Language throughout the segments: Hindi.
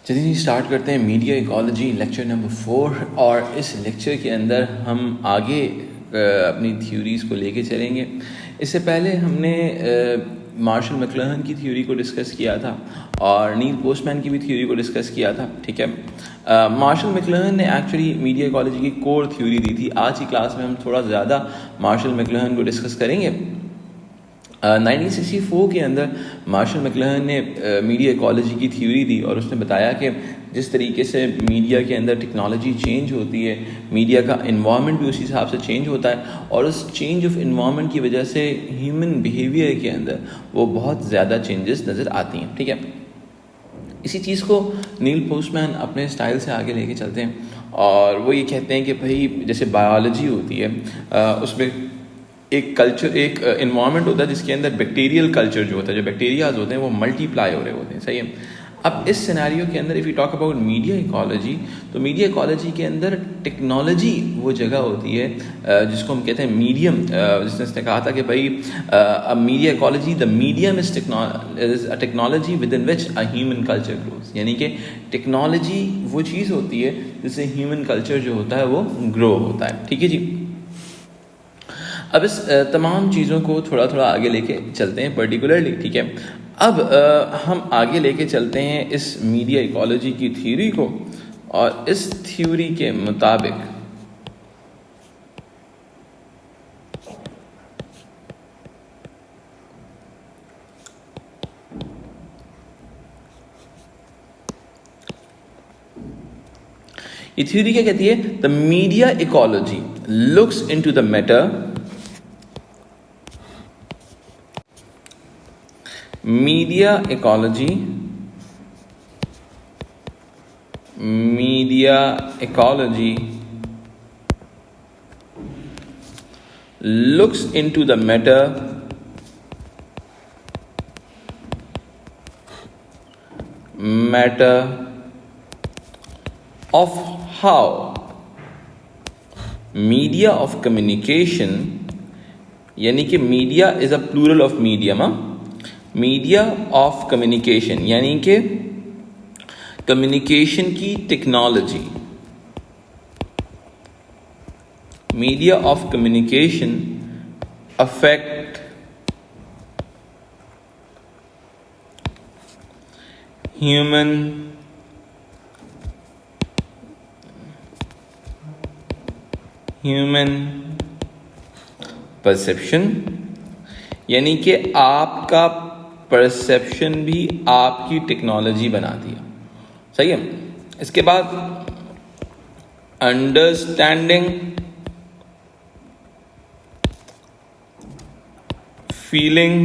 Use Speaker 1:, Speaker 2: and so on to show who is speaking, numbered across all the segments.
Speaker 1: चलिए स्टार्ट करते हैं मीडिया इकोलॉजी लेक्चर नंबर 4। और इस लेक्चर के अंदर हम आगे अपनी थ्योरीज़ को लेके चलेंगे। इससे पहले हमने मार्शल मैकलुहान की थ्योरी को डिस्कस किया था और नील पोस्टमैन की भी थ्योरी को डिस्कस किया था। ठीक है, मार्शल मैकलुहान ने एक्चुअली मीडिया इकोलॉजी की कोर थ्योरी दी थी। आज की क्लास में हम थोड़ा ज़्यादा मार्शल मैकलुहान को डिस्कस करेंगे। 1964 के अंदर मार्शल मैकलुहान ने मीडिया इकोलॉजी की थ्योरी दी और उसने बताया कि जिस तरीके से मीडिया के अंदर टेक्नोलॉजी चेंज होती है, मीडिया का इन्वायरमेंट भी उसी हिसाब से चेंज होता है और उस चेंज ऑफ इन्वायरमेंट की वजह से ह्यूमन बिहेवियर के अंदर वो बहुत ज़्यादा चेंजेस नज़र आती हैं। ठीक है, इसी चीज़ को नील पोस्टमैन अपने स्टाइल से आगे लेके चलते हैं और वो ये कहते हैं कि भाई जैसे बायोलॉजी होती है उसमें एक कल्चर, एक इन्वायरमेंट होता है जिसके अंदर बैक्टीरियल कल्चर जो होता है, जो बैक्टीरियाज होते हैं वो मल्टीप्लाई हो रहे होते हैं। सही है। अब इस सिनेरियो के अंदर if you talk about media ecology, तो मीडिया इकोलॉजी के अंदर टेक्नोलॉजी वो जगह होती है जिसको हम कहते हैं मीडियम। जिसने कहा था कि भाई media ecology the medium is technology with in which a human culture grows, यानी कि टेक्नोलॉजी वो चीज़ होती है जिससे ह्यूमन कल्चर जो होता है वो ग्रो होता है। ठीक है जी। अब इस तमाम चीज़ों को थोड़ा थोड़ा आगे लेके चलते हैं पर्टिकुलरली। ठीक है, अब हम आगे लेके चलते हैं इस मीडिया इकोलॉजी की थ्योरी को और इस थ्योरी के मुताबिक ये थ्योरी क्या कहती है? The media ecology looks into the matter, media ecology looks into the matter of how media of communication, यानी कि media is a plural of medium, media of communication यानी कि कम्युनिकेशन की technology, media of communication affect human perception, यानी कि आपका परसेप्शन भी आपकी टेक्नोलॉजी बनाती है। सही है। इसके बाद अंडरस्टैंडिंग, फीलिंग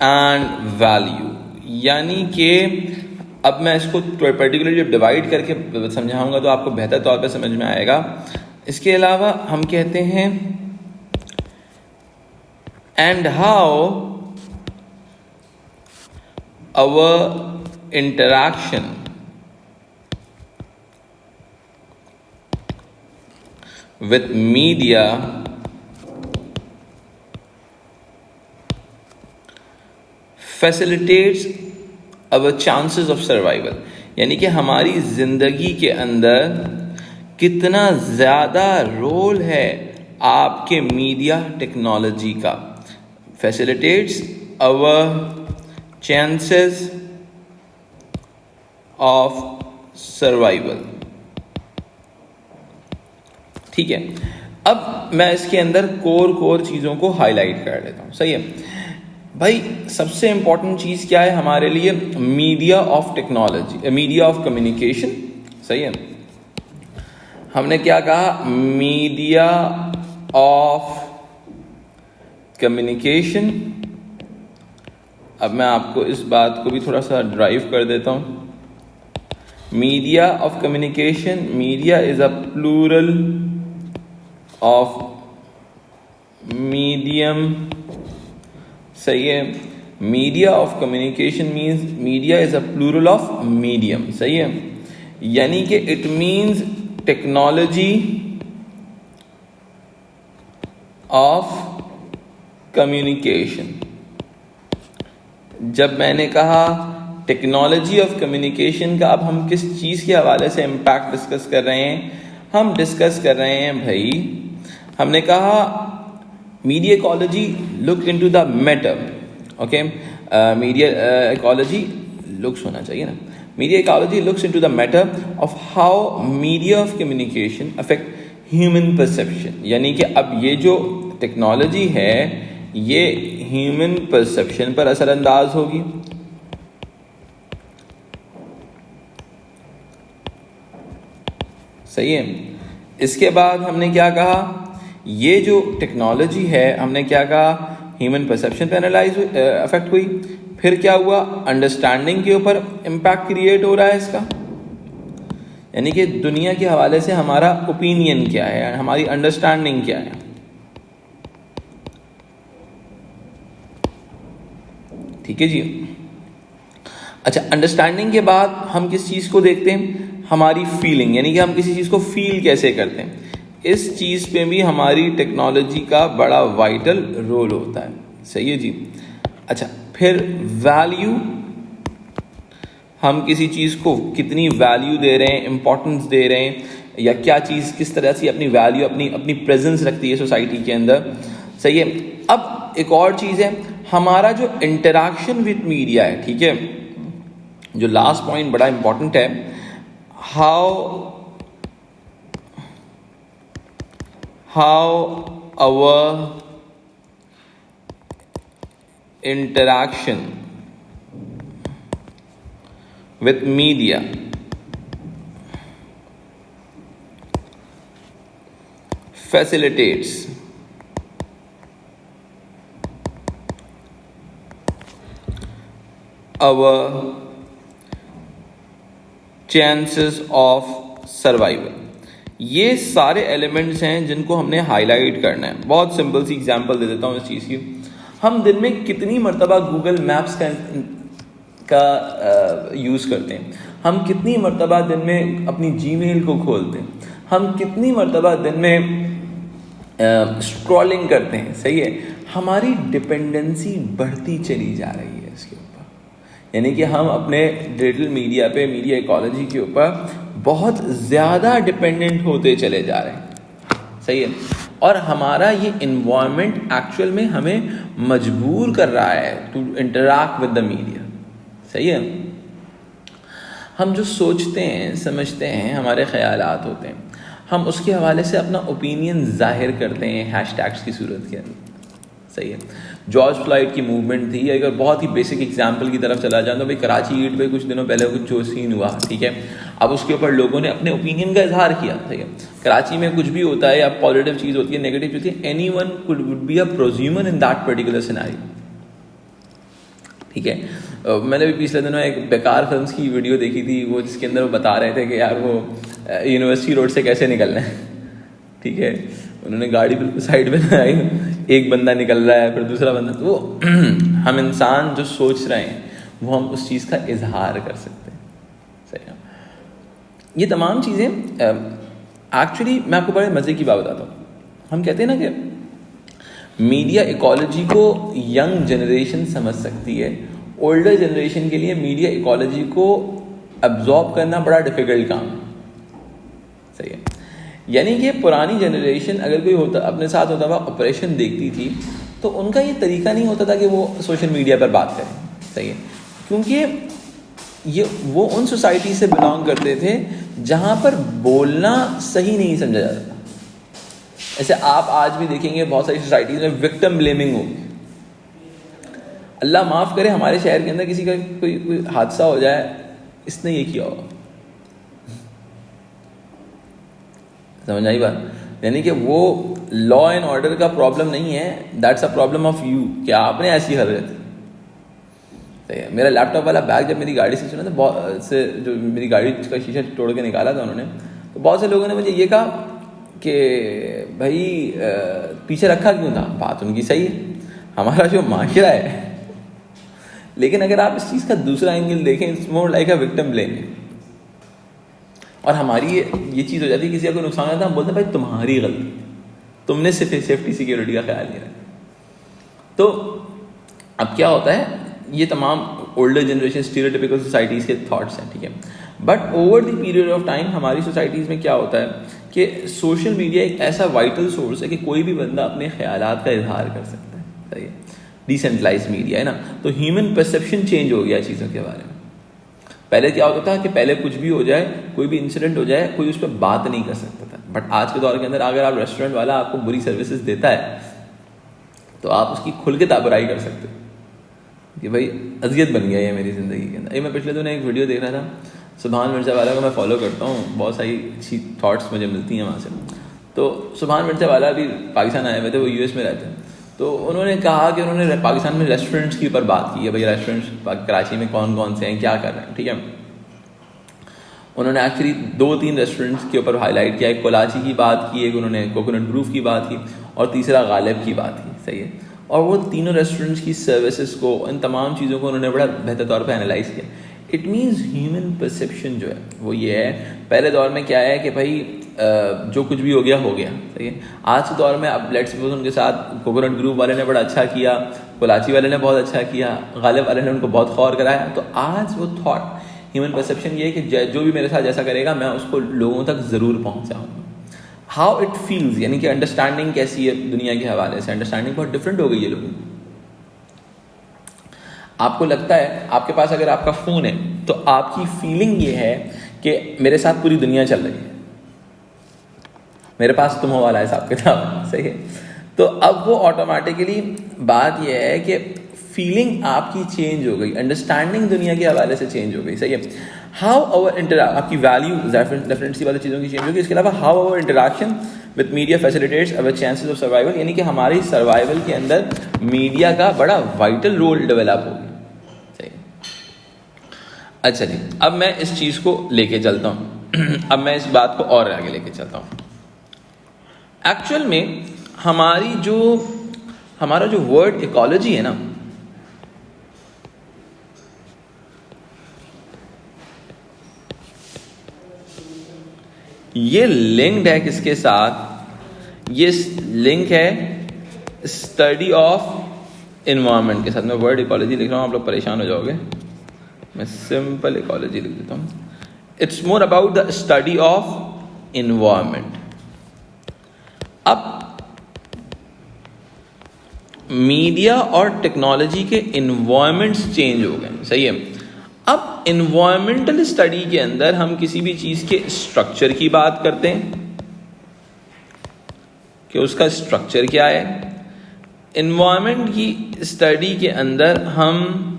Speaker 1: एंड वैल्यू, यानी कि अब मैं इसको पर्टिकुलरली जब डिवाइड करके समझाऊंगा तो आपको बेहतर तौर पे समझ में आएगा। इसके अलावा हम कहते हैं and how our interaction with media facilitates our chances of survival, यानी कि हमारी जिंदगी के अंदर कितना ज़्यादा रोल है आपके मीडिया टेक्नोलॉजी का। facilitates our chances of survival। ठीक है, अब मैं इसके अंदर कोर चीज़ों को हाईलाइट कर लेता हूँ। सही है भाई, सबसे इंपॉर्टेंट चीज़ क्या है हमारे लिए? Media of technology, media of communication. सही है, हमने क्या कहा? Media of communication. अब मैं आपको इस बात को भी थोड़ा सा ड्राइव कर देता हूँ। Media of communication, media is a plural of medium. सही है, media of communication means media is a plural of medium. सही है, यानी कि it means technology of communication. जब मैंने कहा टेक्नोलॉजी ऑफ कम्युनिकेशन का अब हम किस चीज़ के हवाले से इम्पैक्ट डिस्कस कर रहे हैं? हम डिस्कस कर रहे हैं भाई, हमने कहा media ecology look into the matter, okay, media ecology looks होना चाहिए ना, media ecology looks into the matter of how media of communication affect human perception. यानी कि अब ये जो टेक्नोलॉजी है ये ह्यूमन परसेप्शन पर असरअंदाज होगी। सही है। इसके बाद हमने क्या कहा, ये जो टेक्नोलॉजी है हमने क्या कहा, ह्यूमन परसेप्शन पे एनालाइज अफेक्ट हुई। फिर क्या हुआ, अंडरस्टैंडिंग के ऊपर इम्पैक्ट क्रिएट हो रहा है इसका, यानी कि दुनिया के हवाले से हमारा ओपिनियन क्या है, हमारी अंडरस्टैंडिंग क्या है। ठीक है जी। अच्छा, अंडरस्टैंडिंग के बाद हम किस चीज़ को देखते हैं, हमारी फीलिंग, यानी कि हम किसी चीज़ को फील कैसे करते हैं। इस चीज़ पे भी हमारी टेक्नोलॉजी का बड़ा वाइटल रोल होता है। सही है जी। अच्छा, फिर वैल्यू, हम किसी चीज़ को कितनी वैल्यू दे रहे हैं, इम्पोर्टेंस दे रहे हैं, या क्या चीज़ किस तरह से अपनी वैल्यू, अपनी प्रेजेंस रखती है सोसाइटी के अंदर। सही है। अब एक और चीज़ है, हमारा जो इंटरेक्शन विद मीडिया है, ठीक है, जो लास्ट पॉइंट बड़ा इंपॉर्टेंट है, how our interaction with media facilitates our chances of survival. ये सारे एलिमेंट्स हैं जिनको हमने हाईलाइट करना है। बहुत सिंपल सी एग्जांपल दे देता हूँ इस चीज़ की। हम दिन में कितनी मर्तबा गूगल मैप्स का यूज़ करते हैं, हम कितनी मर्तबा दिन में अपनी जीमेल को खोलते हैं, हम कितनी मर्तबा दिन में स्क्रॉलिंग करते हैं। सही है। हमारी डिपेंडेंसी बढ़ती चली जा रही है इसके ऊपर, यानी कि हम अपने डिजिटल मीडिया पे, मीडिया इकोलॉजी के ऊपर बहुत ज़्यादा डिपेंडेंट होते चले जा रहे हैं। सही है। और हमारा ये इन्वायरमेंट एक्चुअल में हमें मजबूर कर रहा है to interact with the media. सही है। हम जो सोचते हैं, समझते हैं, हमारे ख्यालात होते हैं, हम उसके हवाले से अपना ओपिनियन जाहिर करते हैं हैशटैग्स की सूरत के अंदर। सही है। जॉर्ज फ्लॉयड की मूवमेंट थी, अगर बहुत ही बेसिक एग्जांपल की तरफ चला जाए तो भाई कराची ईट पे कुछ दिनों पहले कुछ जो सीन हुआ, ठीक है, अब उसके ऊपर लोगों ने अपने ओपिनियन का इजहार किया। ठीक है। कराची में कुछ भी होता है, या पॉजिटिव चीज़ होती है, नेगेटिव चीज़ होती है, any one could would be a prosumer in that particular scenario. ठीक है। मैंने भी पिछले दिनों एक बेकार फिल्म्स की वीडियो देखी थी, वो जिसके अंदर वो बता रहे थे कि यार वो यूनिवर्सिटी रोड से कैसे निकलना है। ठीक है। उन्होंने गाड़ी बिल्कुल साइड में लगाई, एक बंदा निकल रहा है, फिर दूसरा बंदा, तो वो हम इंसान जो सोच रहे हैं वो हम उस चीज़ का इजहार कर सकते हैं। सही है। ये तमाम चीज़ें एक्चुअली मैं आपको बड़े मज़े की बात बताता हूँ। हम कहते हैं ना कि मीडिया इकोलॉजी को यंग जनरेशन समझ सकती है, ओल्डर जनरेशन के लिए मीडिया इकोलॉजी को अब्जॉर्ब करना बड़ा डिफ़िकल्ट काम है। सही है। यानी कि पुरानी जनरेशन अगर कोई होता, अपने साथ होता हुआ ऑपरेशन देखती थी, तो उनका ये तरीका नहीं होता था कि वो सोशल मीडिया पर बात करें। सही है। क्योंकि वो उन सोसाइटी से बिलोंग करते थे जहाँ पर बोलना सही नहीं समझा जाता था। ऐसे आप आज भी देखेंगे बहुत सारी सोसाइटीज़ में विक्टिम ब्लेमिंग होगी। अल्लाह माफ़ करे, हमारे शहर के अंदर किसी का कोई हादसा हो जाए, इसने ये किया होगा, समझ आई बात। यानी कि वो लॉ एंड ऑर्डर का प्रॉब्लम नहीं है, that's a problem of you, कि आपने ऐसी हरकत। सही है। मेरा लैपटॉप वाला बैग जब मेरी गाड़ी से चुना था, बहुत से जो मेरी गाड़ी का शीशा तोड़ के निकाला था उन्होंने, तो बहुत से लोगों ने मुझे ये कहा कि भाई पीछे रखा क्यों था। बात उनकी सही है, हमारा जो माशरा है। लेकिन अगर आप इस चीज़ का दूसरा एंगल देखें, it's more like a victim blaming. और हमारी ये चीज़ हो जाती है, किसी का कोई नुकसान होता है, हम बोलते हैं भाई तुम्हारी गलती, तुमने सिर्फ सेफ्टी सिक्योरिटी का ख्याल नहीं रखा। तो अब क्या होता है, ये तमाम ओल्डर जनरेशन स्टीरियोटिपिकल सोसाइटीज़ के थाट्स हैं, ठीक है। But over the period of time हमारी सोसाइटीज़ में क्या होता है कि सोशल मीडिया एक ऐसा वाइटल सोर्स है कि कोई भी बंदा अपने ख्यालात का इजहार कर सकता है, सही है। डिसेंट्रलाइज मीडिया है ना, तो ह्यूमन परसेप्शन चेंज हो गया चीज़ों के बारे में। पहले क्या होता था कि पहले कुछ भी हो जाए, कोई भी इंसिडेंट हो जाए, कोई उस पर बात नहीं कर सकता था। बट आज के दौर के अंदर अगर आप रेस्टोरेंट वाला आपको बुरी सर्विसेज देता है तो आप उसकी खुल के ताबराई कर सकते हो कि भाई अजियत बन गया है मेरी ज़िंदगी के अंदर। ये मैं पिछले दिनों एक वीडियो देख रहा था, सुभान मिर्ज़ा वाला को मैं फॉलो करता हूँ, बहुत सारी अच्छी थॉट्स मुझे मिलती हैं वहाँ से। तो सुभान मिर्ज़ा वाला भी पाकिस्तान आए हुए थे, वो यूएस में रहते हैं। तो उन्होंने कहा कि उन्होंने पाकिस्तान में रेस्टोरेंट्स के ऊपर बात की है, भाई रेस्टोरेंट्स कराची में कौन कौन से हैं, क्या कर रहे हैं, ठीक है। उन्होंने एक्चुअली 2-3 रेस्टोरेंट्स के ऊपर हाईलाइट किया, एक कोलाची की बात की, एक उन्होंने कोकोनट ग्रूव की बात की और तीसरा गालिब की बात की, सही है। और वो तीनों रेस्टोरेंट्स की सर्विसेज को, इन तमाम चीज़ों को उन्होंने बड़ा बेहतर तौर पर एनालाइज किया। इट मीन्स ह्यूमन परसेप्शन जो है वो ये है, पहले दौर में क्या है कि भाई जो कुछ भी हो गया, सही है। आज के दौर में अब लेट्स सपोज उनके साथ कोकोनट ग्रूव वाले ने बड़ा अच्छा किया, कोलाची वाले ने बहुत अच्छा किया, गालिब वाले ने उनको बहुत खौर कराया, तो आज वो थॉट ह्यूमन परसेप्शन ये है कि जो भी मेरे साथ जैसा करेगा मैं उसको लोगों तक ज़रूर पहुँचाऊँगा। हाउ इट फील्स, यानी कि अंडरस्टैंडिंग कैसी है दुनिया के हवाले से, अंडरस्टैंडिंग बहुत डिफरेंट हो गई है लोगों की। आपको लगता है आपके पास अगर आपका फ़ोन है तो आपकी फीलिंग ये है कि मेरे साथ पूरी दुनिया चल रही है, मेरे पास तुम हो वाला हिसाब किताब, सही है। तो अब वो ऑटोमेटिकली बात ये है कि फीलिंग आपकी चेंज हो गई, अंडरस्टैंडिंग दुनिया के हवाले से चेंज हो गई, सही है। हाउ अवर आपकी वैल्यू डेफिनेटली वाली चीज़ों की चेंज होगी। इसके अलावा how our interaction with media facilitates our chances of survival, यानी कि हमारी सर्वाइवल के अंदर मीडिया का बड़ा वाइटल रोल डेवलप हो गया। अच्छा जी, अब मैं इस चीज़ को लेके चलता हूँ अब मैं इस बात को और आगे लेके चलता हूँ। एक्चुअल में हमारा जो वर्ड इकोलॉजी है ना, ये लिंक्ड है किसके साथ? ये लिंक है स्टडी ऑफ इन्वायरमेंट के साथ। मैं वर्ड इकोलॉजी लिख रहा हूँ, आप लोग परेशान हो जाओगे, मैं सिंपल इकोलॉजी लिख देता हूँ। It's more about the study of environment. अब मीडिया और टेक्नोलॉजी के इन्वायरमेंट्स चेंज हो गए, सही है। अब इन्वायरमेंटल स्टडी के अंदर हम किसी भी चीज़ के स्ट्रक्चर की बात करते हैं कि उसका स्ट्रक्चर क्या है। इन्वायरमेंट की स्टडी के अंदर हम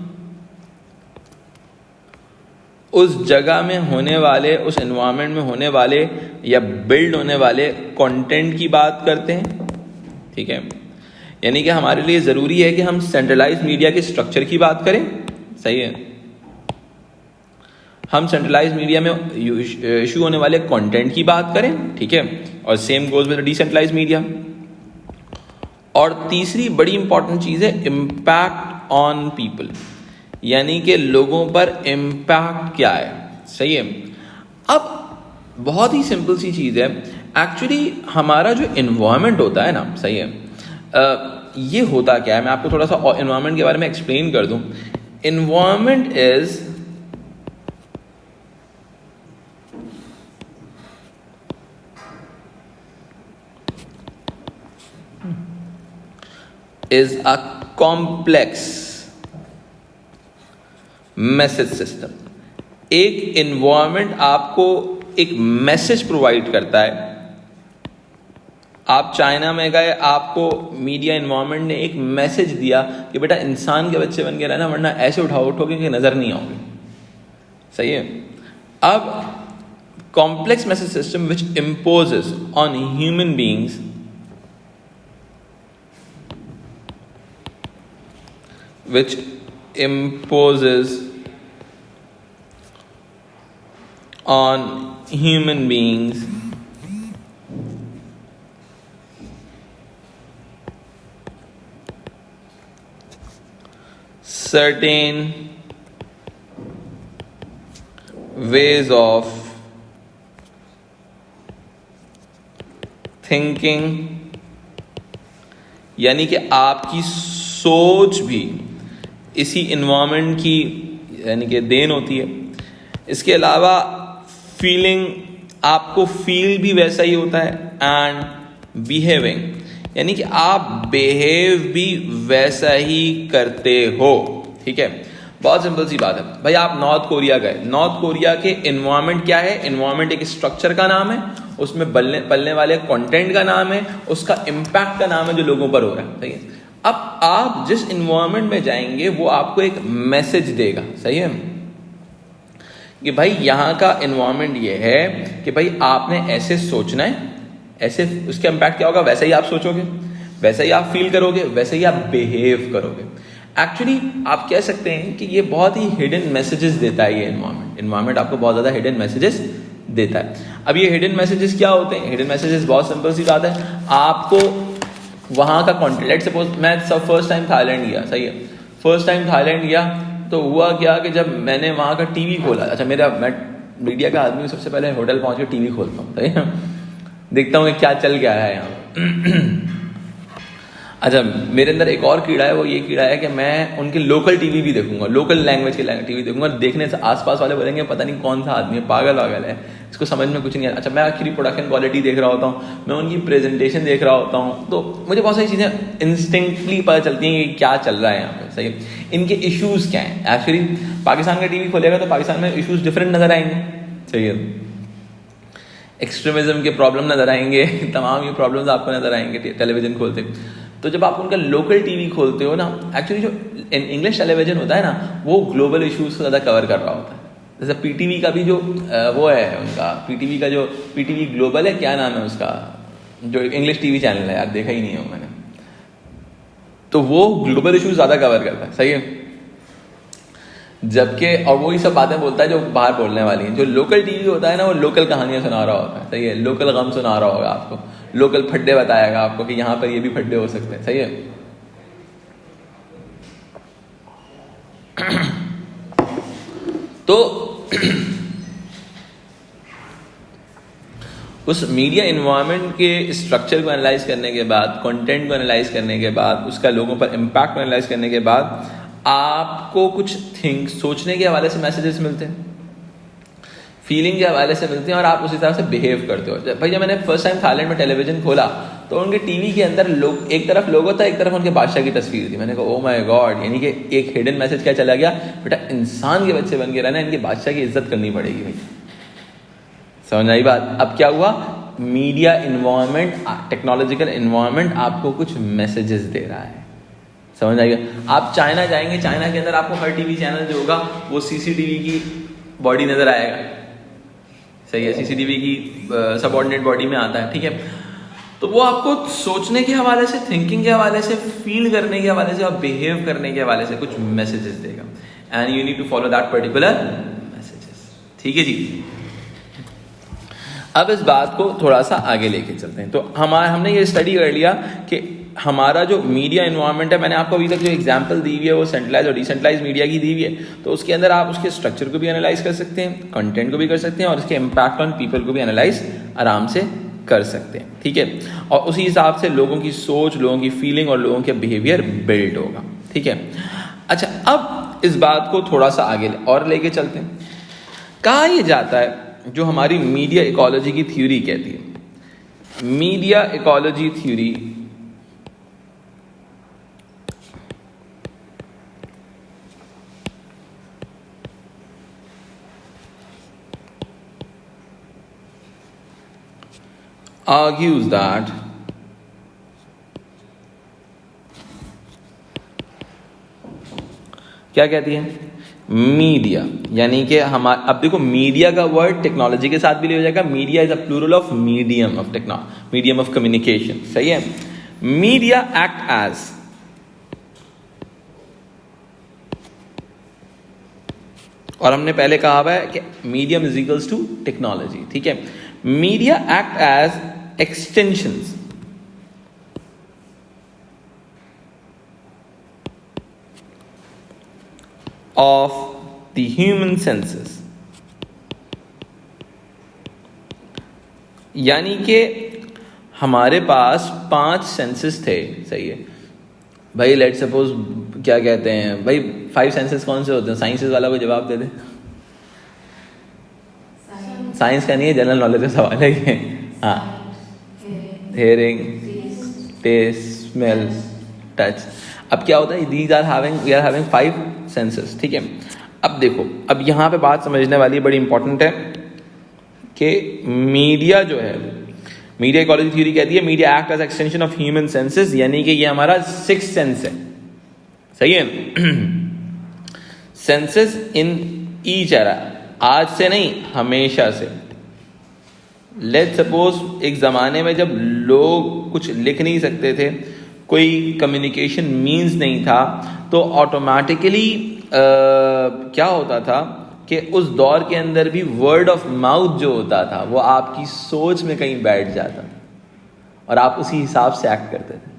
Speaker 1: उस जगह में होने वाले, उस एनवायरनमेंट में होने वाले या बिल्ड होने वाले कंटेंट की बात करते हैं, ठीक है। यानी कि हमारे लिए ज़रूरी है कि हम सेंट्रलाइज मीडिया के स्ट्रक्चर की बात करें, सही है। हम सेंट्रलाइज मीडिया में इशू होने वाले कंटेंट की बात करें, ठीक है। और same goes with decentralise media. और तीसरी बड़ी इंपॉर्टेंट चीज़ है इम्पैक्ट ऑन पीपल, यानी कि लोगों पर इम्पैक्ट क्या है, सही है। अब बहुत ही सिंपल सी चीज़ है, एक्चुअली हमारा जो इन्वायरमेंट होता है ना, सही है, ये होता क्या है, मैं आपको थोड़ा सा इन्वायरमेंट के बारे में एक्सप्लेन कर दूं। Environment is a complex message system. एक इन्वायरमेंट आपको एक मैसेज प्रोवाइड करता है। आप चाइना में गए, आपको मीडिया इन्वायरमेंट ने एक मैसेज दिया कि बेटा इंसान के बच्चे बन के रहना, वरना ऐसे उठोगे कि नजर नहीं आओगे, सही है। अब complex message system which imposes on human beings which imposes on human beings certain ways of thinking, यानी कि आपकी सोच भी इसी इन्वायरमेंट की यानी कि देन होती है। इसके अलावा फीलिंग, आपको फील भी वैसा ही होता है, एंड बिहेविंग यानी कि आप बिहेव भी वैसा ही करते हो। ठीक है, बहुत सिंपल सी बात है भाई। आप नॉर्थ कोरिया गए, नॉर्थ कोरिया के एनवायरनमेंट क्या है? एनवायरनमेंट एक स्ट्रक्चर का नाम है, उसमें पलने वाले कंटेंट का नाम है, उसका इम्पैक्ट का नाम है जो लोगों पर हो रहा है। सही है। अब आप जिस एनवायरनमेंट में जाएंगे वो आपको एक मैसेज देगा। सही है कि भाई यहाँ का एनवायरनमेंट ये है कि भाई आपने ऐसे सोचना है, ऐसे उसका इम्पैक्ट क्या होगा, वैसे ही आप सोचोगे, वैसे ही आप फील करोगे, वैसे ही आप बिहेव करोगे। एक्चुअली आप कह सकते हैं कि ये बहुत ही हिडन मैसेजेस देता है। ये एनवायरनमेंट आपको बहुत ज़्यादा हिडन मैसेजेस देता है। अब ये हिडन मैसेजेस क्या होते हैं? हिडन मैसेजेस बहुत सिंपल सी बात है, आपको वहाँ का कॉन्टेंट, लेट्स सपोज मैं फर्स्ट टाइम थाईलैंड गया। सही है, फर्स्ट टाइम थाईलैंड गया तो हुआ क्या कि जब मैंने वहाँ का टीवी खोला, अच्छा मैं मीडिया का आदमी, सबसे पहले होटल पहुँच के टीवी खोलता हूँ। सही है, देखता हूँ कि क्या चल गया है यहाँ। अच्छा, मेरे अंदर एक और कीड़ा है, वो ये कीड़ा है कि मैं उनके लोकल टीवी भी देखूंगा, लोकल लैंग्वेज के टीवी देखूंगा। देखने से आसपास वाले बोलेंगे पता नहीं कौन सा आदमी है, पागल है, इसको समझ में कुछ नहीं है। अच्छा, मैं आखिरी प्रोडक्शन क्वालिटी देख रहा होता हूँ, मैं उनकी प्रेजेंटेशन देख रहा होता हूँ, तो मुझे बहुत सारी चीज़ें इंस्टिंक्टली पता चलती हैं कि क्या चल रहा है यहाँ पे। सही है, इनके इश्यूज़ क्या हैं। एक्चुअली पाकिस्तान का टीवी खोलेगा तो पाकिस्तान में इश्यूज़ डिफरेंट नजर आएंगे। सही है, एक्सट्रीमिज्म के प्रॉब्लम नजर आएंगे, तमाम ये प्रॉब्लम्स आपको नजर आएंगे टेलीविजन खोलते। तो जब आप उनका लोकल टीवी खोलते हो ना, एक्चुअली जो इंग्लिश टेलीविजन होता है ना, वो ग्लोबल इश्यूज को ज़्यादा कवर कर रहा होता है। जैसे पीटीवी का भी जो वो है उनका, पीटीवी का जो पीटीवी ग्लोबल है, क्या नाम है उसका, जो इंग्लिश टीवी चैनल है यार, देखा ही नहीं है मैंने, तो वो ग्लोबल इश्यूज ज़्यादा कवर करता है। सही है, जबकि और वही सब बातें बोलता है जो बाहर बोलने वाली हैं। जो लोकल टीवी होता है ना, वो लोकल कहानियां सुना रहा होता है। सही है, लोकल गम सुना रहा होगा आपको, लोकल फड्डे बताएगा आपको कि यहाँ पर ये भी फड्डे हो सकते हैं। सही है, तो उस मीडिया इन्वायरमेंट के स्ट्रक्चर को एनालाइज करने के बाद, कंटेंट को एनालाइज करने के बाद, उसका लोगों पर इम्पैक्ट को एनालाइज करने के बाद आपको कुछ सोचने के हवाले से मैसेजेस मिलते हैं, फीलिंग के हवाले से मिलते हैं, और आप उस हिसाब से बिहेव करते हो। भाई जब मैंने फर्स्ट टाइम थाईलैंड में टेलीविजन खोला तो उनके टीवी के अंदर लोग, एक तरफ लोगो था, एक तरफ उनके बादशाह की तस्वीर थी। मैंने कहा ओ माय गॉड, यानी कि एक हिडन मैसेज क्या चला गया, बेटा इंसान के बच्चे बन के रहना, इनके बादशाह की इज्जत करनी पड़ेगी। भाई समझ आई बात? अब क्या हुआ, मीडिया इन्वायरमेंट, टेक्नोलॉजिकल इन्वायरमेंट आपको कुछ मैसेजेस दे रहा है। समझ आएगा? आप चाइना जाएंगे, चाइना के अंदर आपको हर टीवी चैनल जो होगा वो सीसीटीवी की बॉडी नजर आएगा। सही है, सीसीटीवी की सबऑर्डिनेट बॉडी में आता है। ठीक है, तो वो आपको सोचने के हवाले से, थिंकिंग के हवाले से, फील करने के हवाले से और बिहेव करने के हवाले से कुछ मैसेजेस देगा, and you need to follow that particular messages. ठीक है जी, अब इस बात को थोड़ा सा आगे लेके चलते हैं। तो हमने ये स्टडी कर लिया कि हमारा जो मीडिया इन्वायरमेंट है, मैंने आपको अभी तक जो एग्जांपल दी हुई है वो सेंट्रलाइज और डिसेंट्रलाइज मीडिया की दी हुई है। तो उसके अंदर आप उसके स्ट्रक्चर को भी एनालाइज कर सकते हैं, कंटेंट को भी कर सकते हैं, और उसके इम्पैक्ट ऑन पीपल को भी एनालाइज आराम से कर सकते हैं। ठीक है, और उसी हिसाब से लोगों की सोच, लोगों की फीलिंग और लोगों के बिहेवियर बिल्ड होगा। ठीक है, अच्छा अब इस बात को थोड़ा सा आगे और लेके चलते हैं। कहा यह जाता है, जो हमारी मीडिया इकोलॉजी की थ्योरी कहती है, media ecology theory argues that क्या कहती है, मीडिया यानी कि हमारा, अब देखो मीडिया का वर्ड टेक्नोलॉजी के साथ भी ले हो जाएगा। Media is a plural of medium of medium of communication. सही है, मीडिया एक्ट एज, और हमने पहले कहा हुआ है कि medium is equals to technology. ठीक है, media act as extensions of the human senses, यानी कि हमारे पास 5 सेंसेस थे। सही है भाई, लेट सपोज क्या कहते हैं भाई, 5 सेंसेस कौन से होते हैं? साइंसेस वाला को जवाब दे दे। साइंस का नहीं है, जनरल नॉलेज का सवाल है ये। हाँ, हेयरिंग, टेस्ट, स्मेल, टच। अब क्या होता है, वी आर हैविंग 5 सेंसेस, ठीक है। अब देखो, अब यहाँ पे बात समझने वाली बड़ी इंपॉर्टेंट है कि मीडिया जो है, मीडिया इकोलॉजी थ्योरी कहती है media act as extension of human senses, यानी कि ये हमारा 6th सेंस है, सही है। सेंसेस इन ईच एरा, आज से नहीं हमेशा से। लेट्स सपोज एक ज़माने में जब लोग कुछ लिख नहीं सकते थे, कोई कम्युनिकेशन मीन्स नहीं था, तो ऑटोमेटिकली क्या होता था कि उस दौर के अंदर भी वर्ड ऑफ माउथ जो होता था वो आपकी सोच में कहीं बैठ जाता था और आप उसी हिसाब से एक्ट करते थे।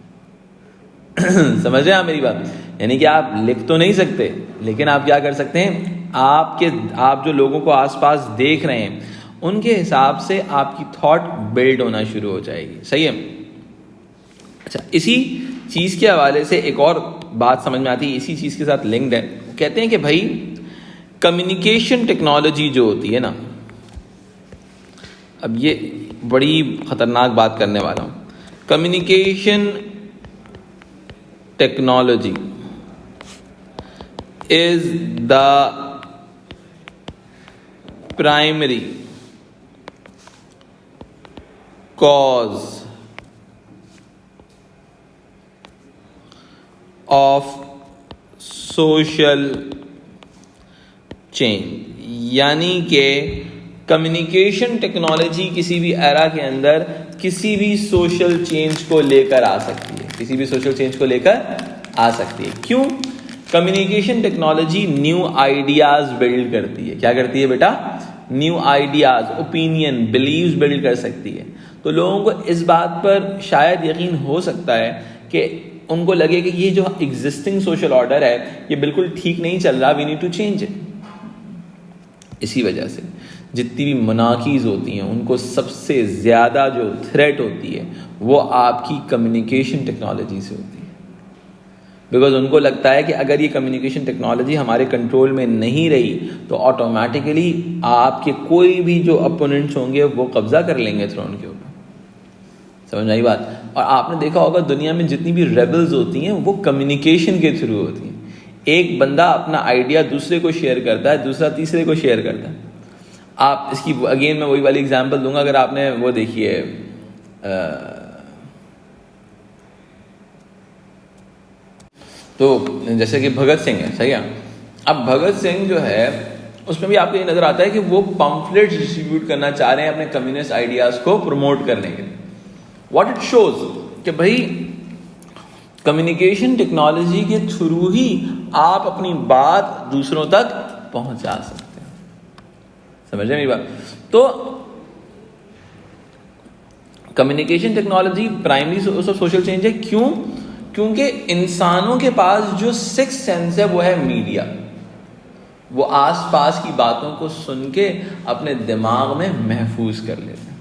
Speaker 1: समझ रहे हैं आप मेरी बात? यानी कि आप लिख तो नहीं सकते, लेकिन आप क्या कर सकते हैं, आप जो लोगों को आसपास देख रहे हैं उनके हिसाब से आपकी थॉट बिल्ड होना शुरू हो जाएगी, सही है। अच्छा, इसी चीज़ के हवाले से एक और बात समझ में आती है, इसी चीज़ के साथ लिंक्ड है। कहते हैं कि भाई कम्युनिकेशन टेक्नोलॉजी जो होती है ना, अब ये बड़ी ख़तरनाक बात करने वाला हूँ। Communication technology is the primary cause of social change, यानी कि कम्युनिकेशन टेक्नोलॉजी किसी भी एरा के अंदर किसी भी सोशल चेंज को लेकर आ सकती है, किसी भी सोशल चेंज को लेकर आ सकती है। क्यों? Communication technology new ideas build करती है। क्या करती है बेटा? New ideas, opinion, beliefs build कर सकती है। तो लोगों को इस बात पर शायद यकीन हो सकता है कि उनको लगे कि ये जो एग्जिस्टिंग सोशल ऑर्डर है ये बिल्कुल ठीक नहीं चल रहा, we need to change it. इसी वजह से जितनी भी मोनार्कीज होती हैं उनको सबसे ज़्यादा जो थ्रेट होती है वो आपकी कम्युनिकेशन टेक्नोलॉजी से होती है। बिकॉज उनको लगता है कि अगर ये कम्युनिकेशन टेक्नोलॉजी हमारे कंट्रोल में नहीं रही तो ऑटोमेटिकली आपके कोई भी जो अपोनेंट्स होंगे वो कब्जा कर लेंगे थ्रोन के ऊपर। समझ आई बात? और आपने देखा होगा दुनिया में जितनी भी रेबल्स होती हैं वो कम्युनिकेशन के थ्रू होती हैं। एक बंदा अपना आइडिया दूसरे को शेयर करता है, दूसरा तीसरे को शेयर करता है। आप इसकी अगेन मैं वही वाली एग्जांपल दूंगा, अगर आपने वो देखी है तो जैसे कि भगत सिंह है, सही है। अब भगत सिंह जो है उसमें भी आपको ये नजर आता है कि वो पम्फलेट्स डिस्ट्रीब्यूट करना चाह रहे हैं अपने कम्युनिस्ट आइडियाज को प्रमोट करने के लिए। व्हाट इट शोज कि भाई कम्युनिकेशन टेक्नोलॉजी के थ्रू ही आप अपनी बात दूसरों तक पहुंचा सकते हैं। समझ रहे मेरी बात? तो communication technology primary source of social change है। क्यों? क्योंकि इंसानों के पास जो 6th सेंस है वो है मीडिया। वो आसपास की बातों को सुन के अपने दिमाग में महफूज कर लेते हैं।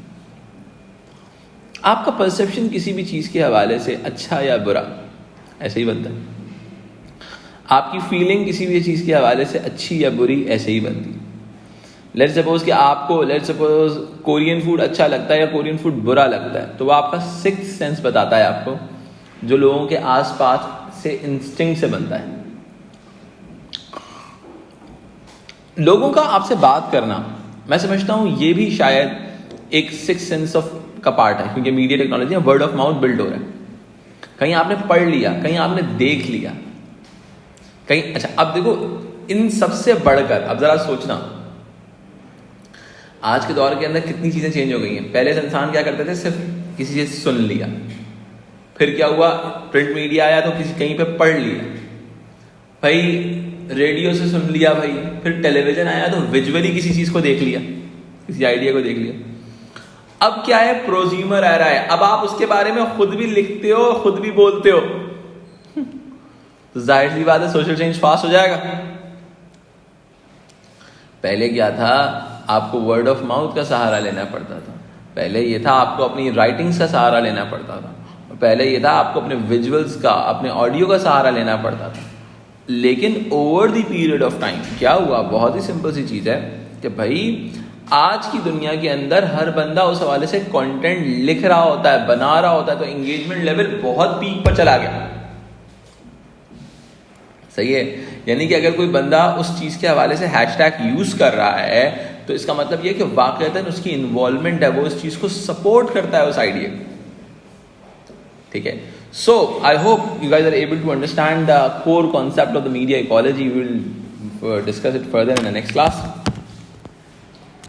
Speaker 1: आपका परसेप्शन किसी भी चीज़ के हवाले से अच्छा या बुरा ऐसे ही बनता है। आपकी फीलिंग किसी भी चीज़ के हवाले से अच्छी या बुरी ऐसे ही बनती है। लेट्स सपोज कि आपको कोरियन फूड अच्छा लगता है या कोरियन फूड बुरा लगता है, तो वो आपका 6th सेंस बताता है आपको, जो लोगों के आसपास से इंस्टिंक्ट से बनता है। लोगों का आपसे बात करना, मैं समझता हूं ये भी शायद एक 6th सेंस ऑफ का पार्ट है, क्योंकि मीडिया टेक्नोलॉजी में वर्ड ऑफ माउथ बिल्ड हो रहा है। कहीं आपने पढ़ लिया, कहीं आपने देख लिया, कहीं अच्छा। अब देखो इन सबसे बढ़कर अब जरा सोचना, आज के दौर के अंदर कितनी चीजें चेंज हो गई हैं। पहले से इंसान क्या करते थे, सिर्फ किसी चीज सुन लिया, फिर क्या हुआ, प्रिंट मीडिया आया तो किसी कहीं पे पढ़ लिया, भाई रेडियो से सुन लिया, भाई फिर टेलीविजन आया तो विजुअली किसी चीज को देख लिया, किसी आइडिया को देख लिया। अब क्या है, प्रोज्यूमर आ रहा है। अब आप उसके बारे में खुद भी लिखते हो, खुद भी बोलते हो, तो जाहिर सी बात है सोशल चेंज फास्ट हो जाएगा। पहले क्या था, आपको वर्ड ऑफ माउथ का सहारा लेना पड़ता था। पहले ये था आपको अपनी राइटिंग्स का सहारा लेना पड़ता था। पहले ये था आपको अपने विजुअल्स का, अपने ऑडियो का सहारा लेना पड़ता था। लेकिन over the period of time क्या हुआ, बहुत ही सिंपल सी चीज़ है कि भाई आज की दुनिया के अंदर हर बंदा उस हवाले से कंटेंट लिख रहा होता है, बना रहा होता है, तो एंगेजमेंट लेवल बहुत पीक पर चला गया। सही है, यानी कि अगर कोई बंदा उस चीज़ के हवाले से हैशटैग यूज़ कर रहा है तो इसका मतलब यह कि वाकईतन उसकी इन्वॉल्वमेंट है, वो इस चीज़ को सपोर्ट करता है, उस आइडिया। ठीक है, so I hope you guys are able to understand the core concept of the media ecology. We will discuss it further in the next class.